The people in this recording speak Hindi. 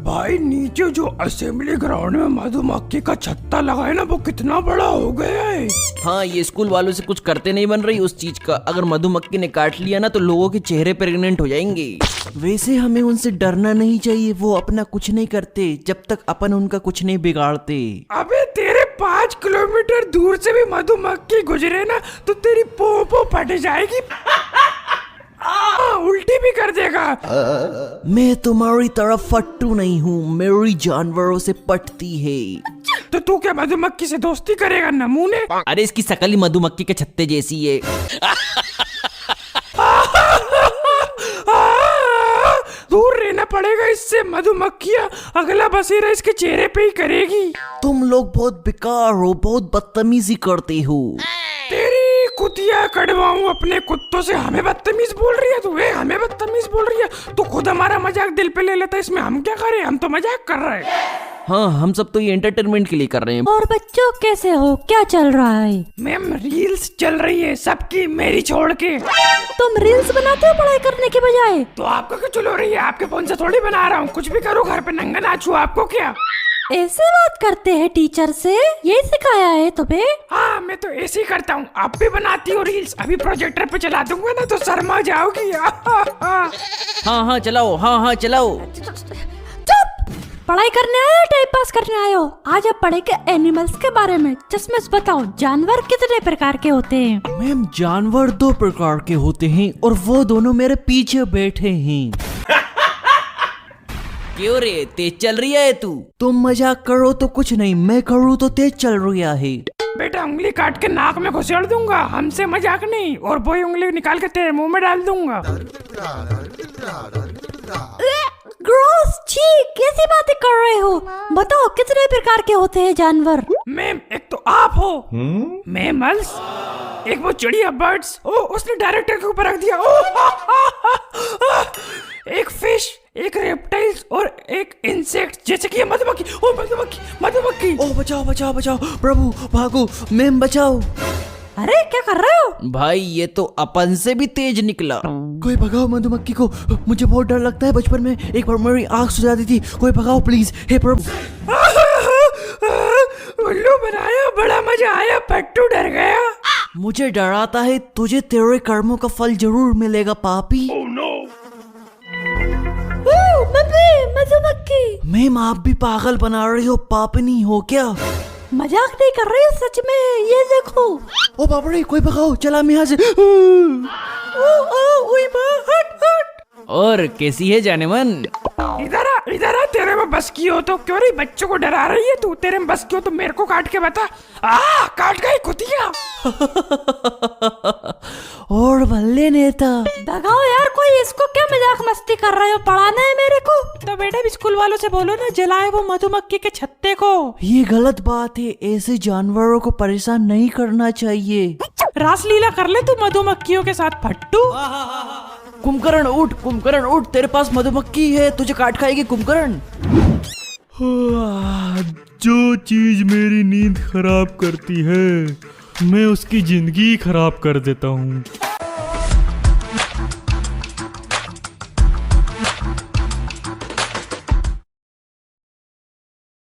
भाई नीचे जो असेंबली ग्राउंड में मधुमक्खी का छत्ता लगा है ना, वो कितना बड़ा हो गया है। हाँ, ये स्कूल वालों से कुछ करते नहीं बन रही उस चीज का। अगर मधुमक्खी ने काट लिया ना तो लोगों के चेहरे प्रेग्नेंट हो जाएंगे। वैसे हमें उनसे डरना नहीं चाहिए, वो अपना कुछ नहीं करते जब तक अपन उनका कुछ नहीं बिगाड़ते। अबे तेरे 5 किलोमीटर दूर से भी मधुमक्खी गुजरे ना तो तेरी पोपो फट जाएगी। उल्टी भी कर देगा। मैं तुम्हारी तरफ फट्टू नहीं हूँ, मेरी जानवरों से पटती है। तो तू क्या मधुमक्खी से दोस्ती करेगा नमूने? अरे इसकी शकल ही मधुमक्खी के छत्ते जैसी है। दूर रहना पड़ेगा इससे, मधुमक्खियाँ अगला बसेरा इसके चेहरे पे ही करेगी। तुम लोग बहुत बेकार हो, बहुत बदतमीजी करते हो। तेरी कुतिया कड़वाऊं अपने कुत्तों से। हमें बदतमीज बोल रही है तू? हमें बदतमीज बोल रही है तू? खुद हमारा मजाक दिल पे ले लेता है, इसमें हम क्या करें? हम तो मजाक कर रहे हैं। हाँ, हम सब तो ये एंटरटेनमेंट के लिए कर रहे हैं। और बच्चों कैसे हो, क्या चल रहा है? मैम रील्स चल रही है सबकी, मेरी छोड़ के। तुम रील्स बनाते हो पढ़ाई करने के बजाय? तो आपको क्यों चलो रही है? आपके फोन से थोड़ी बना रहा हूँ। कुछ भी करूँ घर पे नंगा नाचू, आपको क्या? ऐसे बात करते हैं टीचर से? यही सिखाया है तुम्हें? हाँ, मैं तो ऐसे ही करता हूँ। आप भी बनाती हो रील्स? अभी प्रोजेक्टर पे चला दूंगा ना तो शर्मा जाओगी। हाँ चलाओ, हाँ चलाओ। चुप! पढ़ाई करने आए हो टाइम पास करने आए हो? आज आप पढ़ेंगे एनिमल्स के बारे में। चश्मे से बताओ, जानवर कितने प्रकार के होते हैं? मैम, जानवर 2 प्रकार के होते हैं और वो दोनों मेरे पीछे बैठे हैं। क्यों रे, तेज चल रही है तू? तुम मजाक करो तो कुछ नहीं, मैं करूँ तो तेज चल रहा है। बेटा उंगली काट के नाक में घुसेड़ दूंगा, हमसे मजाक नहीं। और वही उंगली निकाल के तेरे मुंह में डाल दूंगा। ग्रॉस, छी, कैसी बातें कर रहे हो? बताओ कितने प्रकार के होते हैं जानवर? मैम, एक तो आप हो मैमल्स, एक वो चिड़िया बर्ड्स। ओ, उसने डायरेक्टर के ऊपर रख दिया। एक फिश, एक रेप्टाइल्स और एक इंसेक्ट जैसे कि मधुमक्खी। ओ मधुमक्खी, मधुमक्खी। ओ बचाओ बचाओ बचाओ, प्रभु भागो, मैम बचाओ। अरे क्या कर रहे हो? भाई ये तो अपन से भी तेज निकला। कोई भगाओ मधुमक्खी को, मुझे बहुत डर लगता है। बचपन में एक बार मेरी आँख सुझा दी थी। कोई भगाओ प्लीज, हे प्रभु। उल्लू बनाया, बड़ा मजा आया, पट्टू डर गया। मुझे डराता है, तुझे तेरे कर्मों का फल जरूर मिलेगा पापी। मधुमक्खी। मैम, आप भी पागल बना रही हो, पापनी हो क्या? मजाक नहीं कर रही हो, सच में। ये देखो। ओ बाप रे, कोई भगाओ, चला मैं यहाँ से। और कैसी है जाने मन? इधर आ, तेरे में बस की हो तो क्यों नहीं बच्चों को डरा रही है तू? तेरे में बस की हो तो मेरे को काट के बता। काट गई कुतिया। और भल्ले नेता। भगाओ यार, कोई इसको क्या मजाक मस्ती कर रहे हो? पढ़ाना है मेरे को। तो बेटा भी स्कूल वालों से बोलो ना, जलाए वो मधुमक्खी के छत्ते को। ये गलत बात है, ऐसे जानवरों को परेशान नहीं करना चाहिए। रासलीला कर ले तू मधुमक्खियों के साथ, फट्टू। कुंभकर्ण उठ, कुंभकर्ण उठ, तेरे पास मधुमक्खी है, तुझे काट खाएगी कुंभकर्ण। जो चीज मेरी नींद खराब करती है मैं उसकी जिंदगी खराब कर देता हूँ।